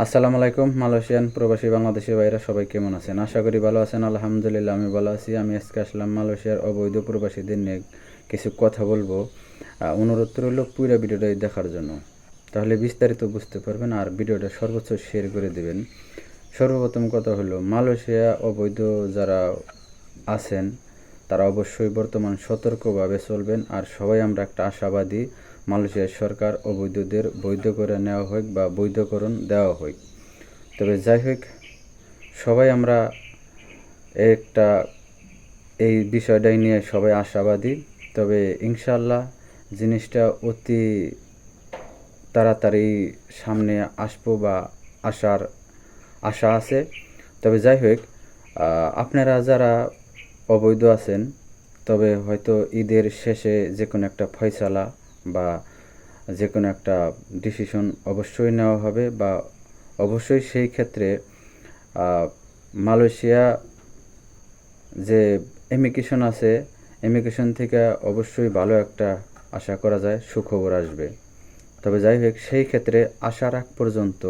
আসসালামু আলাইকুম। মালয়েশিয়ান প্রবাসী বাংলাদেশি ভাইরা সবাই কেমন আছেন? আশা করি ভালো আছেন। আলহামদুলিল্লাহ আমি ভালো আছি। আমি আজকে আসলাম মালয়েশিয়ার অবৈধ প্রবাসীদের নিয়ে কিছু কথা বলবো। অনুরোধ রইল পুরো ভিডিওটা দেখার জন্য, তাহলে বিস্তারিত বুঝতে পারবেন আর ভিডিওটা সর্বোচ্চ শেয়ার করে দেবেন। সর্বপ্রথম কথা হলো, মালয়েশিয়া অবৈধ যারা আছেন তারা অবশ্যই বর্তমান সতর্কভাবে চলবেন। আর সবাই আমরা একটা আশাবাদী, মালয়েশিয়ার সরকার অবৈধদের বৈধ করে নেওয়া হোক বা বৈধকরণ দেওয়া হোক। তবে যাই হোক, সবাই আমরা একটা এই বিষয়টাই নিয়ে সবাই আশাবাদী। তবে ইনশাল্লাহ জিনিসটা অতি তাড়াতাড়ি সামনে আসবো বা আসার আশা আছে। তবে যাই হোক, আপনারা যারা অবৈধ আছেন, তবে হয়তো ঈদের শেষে যে কোনো একটা ফয়সালা বা যে কোনো একটা ডিসিশন অবশ্যই নেওয়া হবে বা অবশ্যই সেই ক্ষেত্রে মালয়েশিয়া যে ইমিগ্রেশন আছে, ইমিগ্রেশন থেকে অবশ্যই ভালো একটা আশা করা যায়, সুখবর আসবে। তবে যাই হোক, সেই ক্ষেত্রে আসার আগ পর্যন্ত,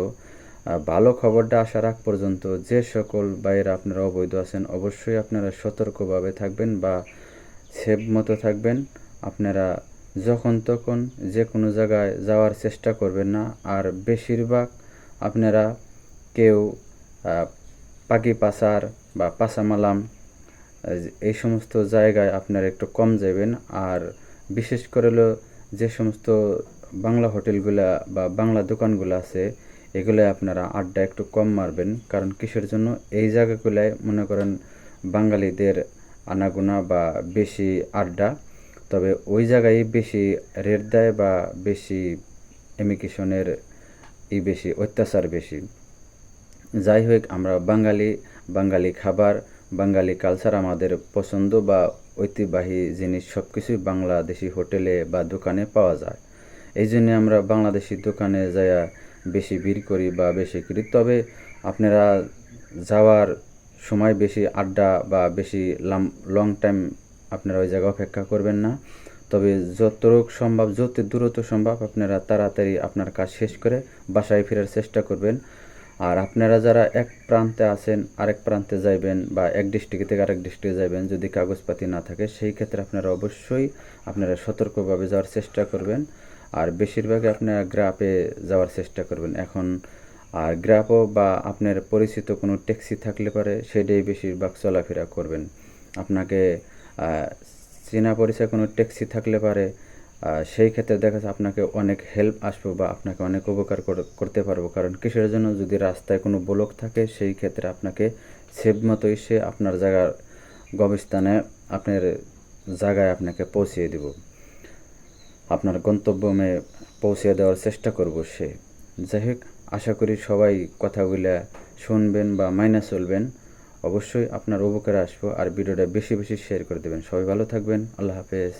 ভালো খবরটা আসার আগ পর্যন্ত যে সকল বাইরে আপনারা অবৈধ আছেন অবশ্যই আপনারা সতর্কভাবে থাকবেন বা সেভ মতো থাকবেন। আপনারা যখন তখন যে কোনো জায়গায় যাওয়ার চেষ্টা করবেন না। আর বেশিরভাগ আপনারা কেউ পাখি পাচার বা পাসামালাম এই সমস্ত জায়গায় আপনারা একটু কম যাবেন। আর বিশেষ করে হলো যে সমস্ত বাংলা হোটেলগুলা বা বাংলা দোকানগুলো আছে, এগুলো আপনারা আড্ডা একটু কম মারবেন। কারণ কিসের জন্য? এই জায়গাগুলায় মনে করেন বাঙালিদের আনাগোনা বা বেশি আড্ডা। তবে ওই জায়গায় বেশি রেট দেয় বা বেশি ইমিগ্রেশনের বেশি অত্যাচার বেশি। যাই হোক, আমরা বাঙালি, বাঙালি খাবার, বাঙালি কালচার আমাদের পছন্দ বা ঐতিহ্যবাহী জিনিস সব কিছুই বাংলাদেশি হোটেলে বা দোকানে পাওয়া যায়। এই জন্যে আমরা বাংলাদেশি দোকানে যাইয়া বেশি ভিড় করি বা বেশি করি। তবে আপনারা যাওয়ার সময় বেশি আড্ডা বা বেশি লং টাইম আপনারা ওই জায়গায় অপেক্ষা করবেন না। তবে যতটুকু সম্ভব, যত দ্রুত সম্ভব আপনারা তাড়াতাড়ি আপনার কাজ শেষ করে বাসায় ফেরার চেষ্টা করবেন। আর আপনারা যারা এক প্রান্তে আছেন আরেক প্রান্তে যাইবেন বা এক ডিস্ট্রিক্ট থেকে আরেক ডিস্ট্রিক্টে যাবেন, যদি কাগজপাতি না থাকে সেই ক্ষেত্রে আপনারা অবশ্যই আপনারা সতর্কভাবে যাওয়ার চেষ্টা করবেন। আর বেশিরভাগই আপনারা গ্রাপে যাওয়ার চেষ্টা করবেন এখন। আর গ্রাপও বা আপনার পরিচিত কোনো ট্যাক্সি থাকলে পারে সেটাই বেশিরভাগ চলাফেরা করবেন। আপনাকে চেনা পরিচয় কোনো ট্যাক্সি থাকলে পারে সেই ক্ষেত্রে দেখা যাচ্ছে আপনাকে অনেক হেল্প আসবো বা আপনাকে অনেক উপকার করতে পারবো। কারণ কিসের জন্য? যদি রাস্তায় কোনো ব্লক থাকে সেই ক্ষেত্রে আপনাকে সেভ মতো এসে আপনার জায়গার গবেষণায় আপনার জায়গায় আপনাকে পৌঁছিয়ে দেব, আপনার গন্তব্যে পৌঁছে দেওয়ার চেষ্টা করব সে। যাই হোক, আশা করি সবাই কথাগুলো শুনবেন বা মাইনা চলবেন। অবশ্যই আপনার উপকারে আসবো। আর ভিডিওটা বেশি বেশি শেয়ার করে দেবেন। সবাই ভালো থাকবেন। আল্লাহ হাফেজ।